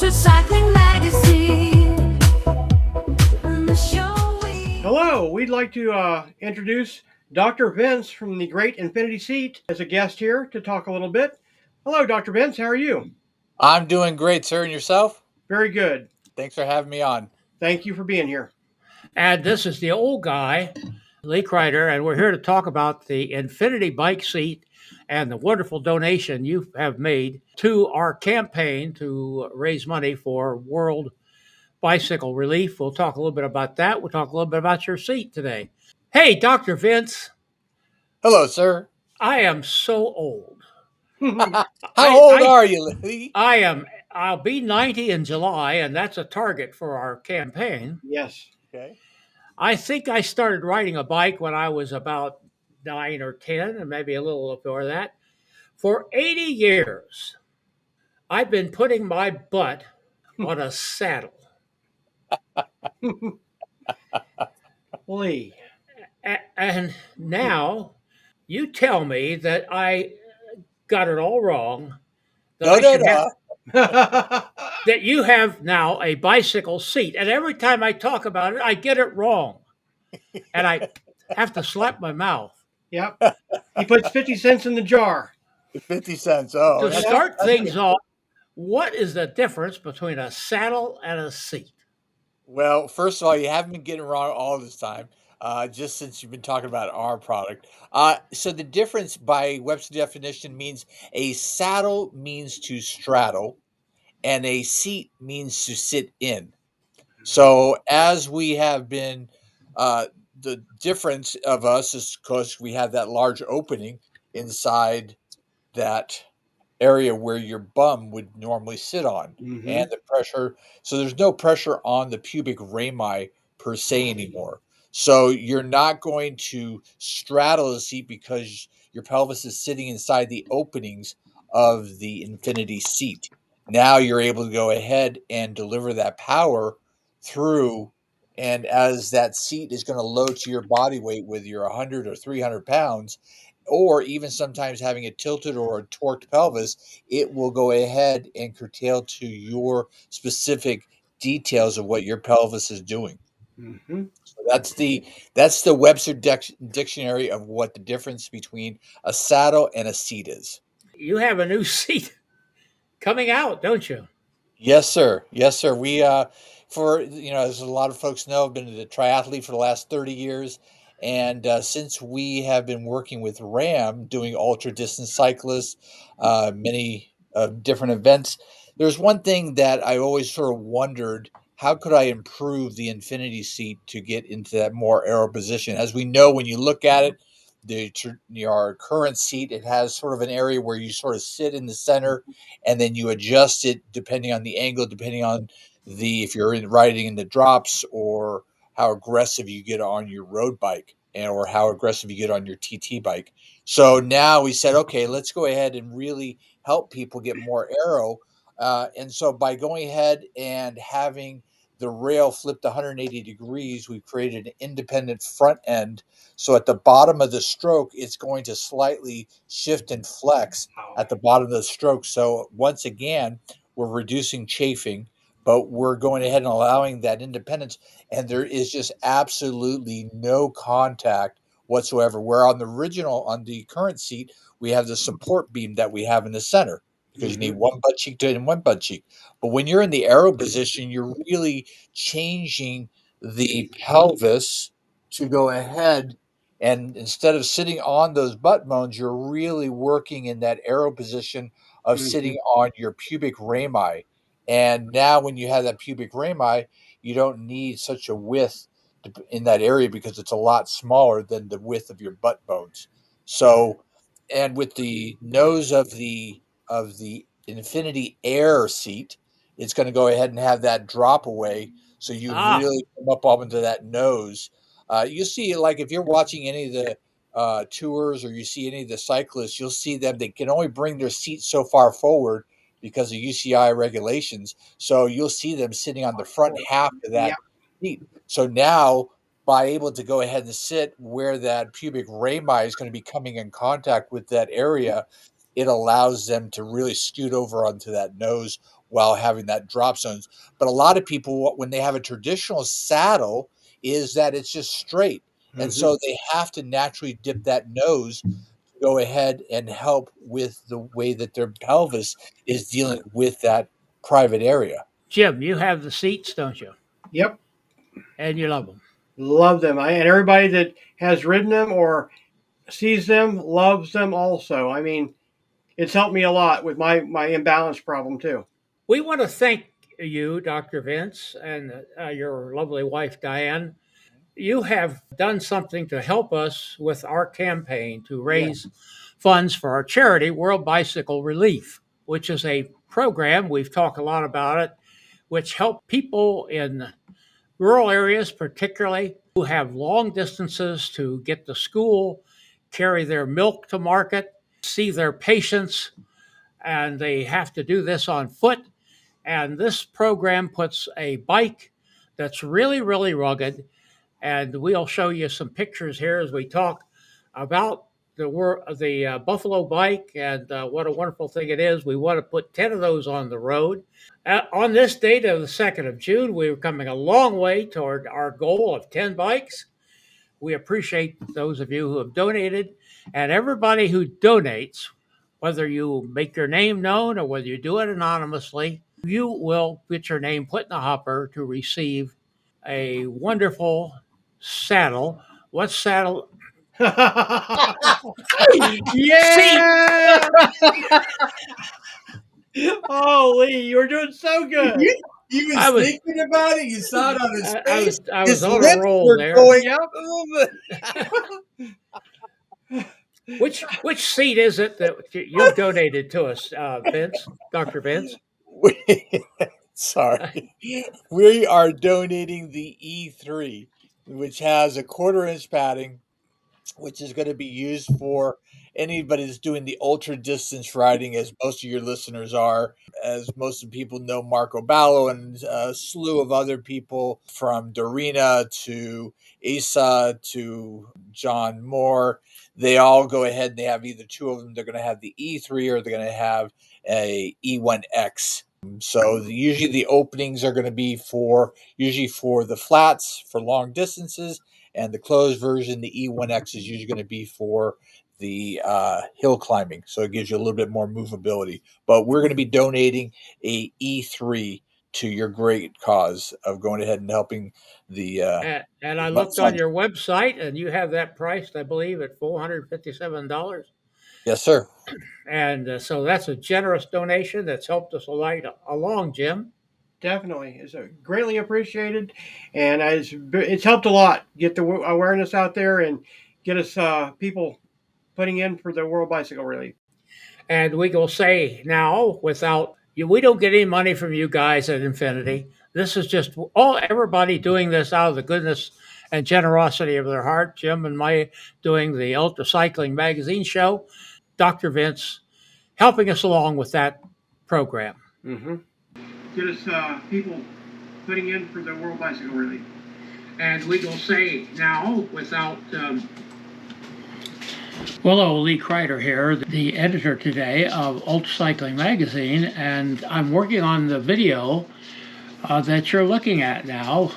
UltraCycling Magazine. And the show Hello, we'd like to introduce Dr. Vince from the Great Infinity Seat as a guest here to talk a little bit. Hello, Dr. Vince. How are you? I'm doing great, sir. And yourself? Very good. Thanks for having me on. Thank you for being here. And this is the old guy, Lee Kreider, and we're here to talk about the Infinity Bike Seat and the wonderful donation you have made to our campaign to raise money for World Bicycle Relief. We'll talk a little bit about that. We'll talk a little bit about your seat today. Hey, Dr. Vince, Hello, sir. I am so old. How I, old I, are you, Lee? I'll be 90 in July, and that's a target for our campaign. Yes. Okay. I think I started riding a bike when I was about 9 or 10, and maybe a little before that. For 80 years, I've been putting my butt on a saddle. Lee. And now you tell me that I got it all wrong, that No, I no, should have, no. that you have now a bicycle seat. And every time I talk about it, I get it wrong. And I have to slap my mouth. Yep. He puts 50 cents in the jar. 50 cents. Oh, To that's, start that's things off, what is the difference between a saddle and a seat? well, first of all, you haven't been getting it wrong all this time, just since you've been talking about our product. So the difference by Webster definition means a saddle means to straddle, and a seat means to sit in. So as we have been, uh, the difference of us is because we have that large opening inside that area where your bum would normally sit on, Mm-hmm. and the pressure. So there's no pressure on the pubic rami per se anymore. So you're not going to straddle the seat because your pelvis is sitting inside the openings of the infinity seat. Now you're able to go ahead and deliver that power through, and as that seat is going to load to your body weight with your 100 or 300 pounds, or even sometimes having a tilted or a torqued pelvis, it will go ahead and curtail to your specific details of what your pelvis is doing. Mm-hmm. So that's the Webster dictionary of what the difference between a saddle and a seat is. You have a new seat coming out, don't you? Yes, sir. Yes, sir. We for as a lot of folks know, I've been a triathlete for the last 30 years, and since we have been working with RAM, doing ultra distance cyclists, many different events, there's one thing that I always sort of wondered: how could I improve the Infinity seat to get into that more aero position? As we know, when you look at it, our current seat, it has sort of an area where you sort of sit in the center, and then you adjust it depending on the angle, depending on the if you're riding in the drops, or how aggressive you get on your road bike, or how aggressive you get on your TT bike. So now we said, okay, let's go ahead and really help people get more aero. And so by going ahead and having the rail flipped 180 degrees, we've created an independent front end. So at the bottom of the stroke, it's going to slightly shift and flex at the bottom of the stroke. So once again, we're reducing chafing, but we're going ahead and allowing that independence. And there is just absolutely no contact whatsoever. Where on the current seat, we have the support beam that we have in the center because you need Mm-hmm. one butt cheek to it and one butt cheek. But when you're in the arrow position, you're really changing the pelvis to go ahead, and instead of sitting on those butt bones, you're really working in that arrow position of Mm-hmm. sitting on your pubic rami. And now, when you have that pubic rami, you don't need such a width in that area because it's a lot smaller than the width of your butt bones. So, and with the nose of the Infinity Air seat, it's going to go ahead and have that drop away, so you Ah, really come up into that nose. You see, like if you're watching any of the tours, or you see any of the cyclists, you'll see them. They can only bring their seat so far forward because of UCI regulations. So you'll see them sitting on the front half of Yep. that seat. So now, by able to go ahead and sit where that pubic rami is going to be coming in contact with that area, it allows them to really scoot over onto that nose while having that drop zones. But a lot of people, when they have a traditional saddle, is that it's just straight. And Mhm. so they have to naturally dip that nose to go ahead and help with the way that their pelvis is dealing with that private area. Jim, you have the seats, don't you? Yep. And you love them. Love them. And everybody that has ridden them or sees them loves them also. I mean, it's helped me a lot with my imbalance problem too. We want to thank you, Dr. Vince, and your lovely wife, Diane. You have done something to help us with our campaign to Yeah. raise funds for our charity, World Bicycle Relief, which is a program, we've talked a lot about it, which help people in rural areas, particularly who have long distances to get to school, carry their milk to market, see their patients, and they have to do this on foot. And this program puts a bike that's really, really rugged. And we'll show you some pictures here as we talk about the Buffalo bike and what a wonderful thing it is. We want to put 10 of those on the road. On this date of the 2nd of June, we're coming a long way toward our goal of 10 bikes. We appreciate those of you who have donated and everybody who donates, whether you make your name known or whether you do it anonymously, you will get your name put in the hopper to receive a wonderful saddle. What saddle? Seat. Yeah! Oh, Lee, you were doing so good. He I was was thinking about it. You saw it on his face. I was His on a lips roll were there. going. Yep. Which seat is it that you've donated to us, Vince, Dr. Vince? Sorry. We are donating the E3, which has a 1/4 inch padding, which is going to be used for anybody that's doing the ultra distance riding, as most of your listeners are. As most of the people know, Marco Ballo and a slew of other people from Dorina to Asa to John Moore, they all go ahead and they have either two of them. They're going to have the E3 or they're going to have a E1X. So usually the openings are going to be usually for the flats for long distances, and the closed version, the E1X, is usually going to be for the hill climbing. So it gives you a little bit more movability. But we're going to be donating a E3 to your great cause of going ahead and helping the And I looked on funds. your website, and you have that priced, I believe, at $457. Yes, sir. And so that's a generous donation that's helped us along, Jim. Definitely. It's greatly appreciated. And it's helped a lot get the awareness out there and get us people putting in for the World Bicycle Relief. And we will say now, without you, we don't get any money from you guys at Infinity. This is just everybody doing this out of the goodness and generosity of their heart. Jim and my doing the UltraCycling Magazine show. Dr. Vince helping us along with that program. Mm-hmm. Get us people putting in for the World Bicycle Relief. And we will say now, without. Hello, Lee Kreider here, the editor today of UltraCycling Magazine, and I'm working on the video that you're looking at now.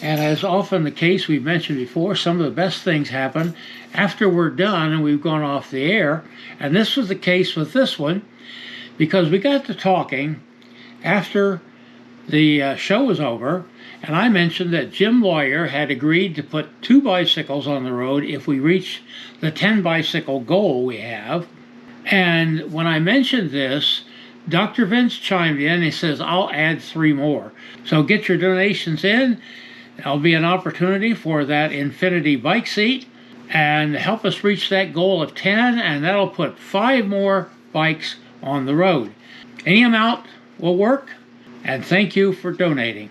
And as often the case we've mentioned before, some of the best things happen after we're done and we've gone off the air. And this was the case with this one, because we got to talking after the show was over, and I mentioned that Jim Lawyer had agreed to put 2 bicycles on the road if we reach the 10 bicycle goal we have. And when I mentioned this, Dr. Vince chimed in. He says, I'll add 3 more. So get your donations in. There'll be an opportunity for that Infinity bike seat and help us reach that goal of 10, and that'll put 5 more bikes on the road. Any amount will work, and thank you for donating.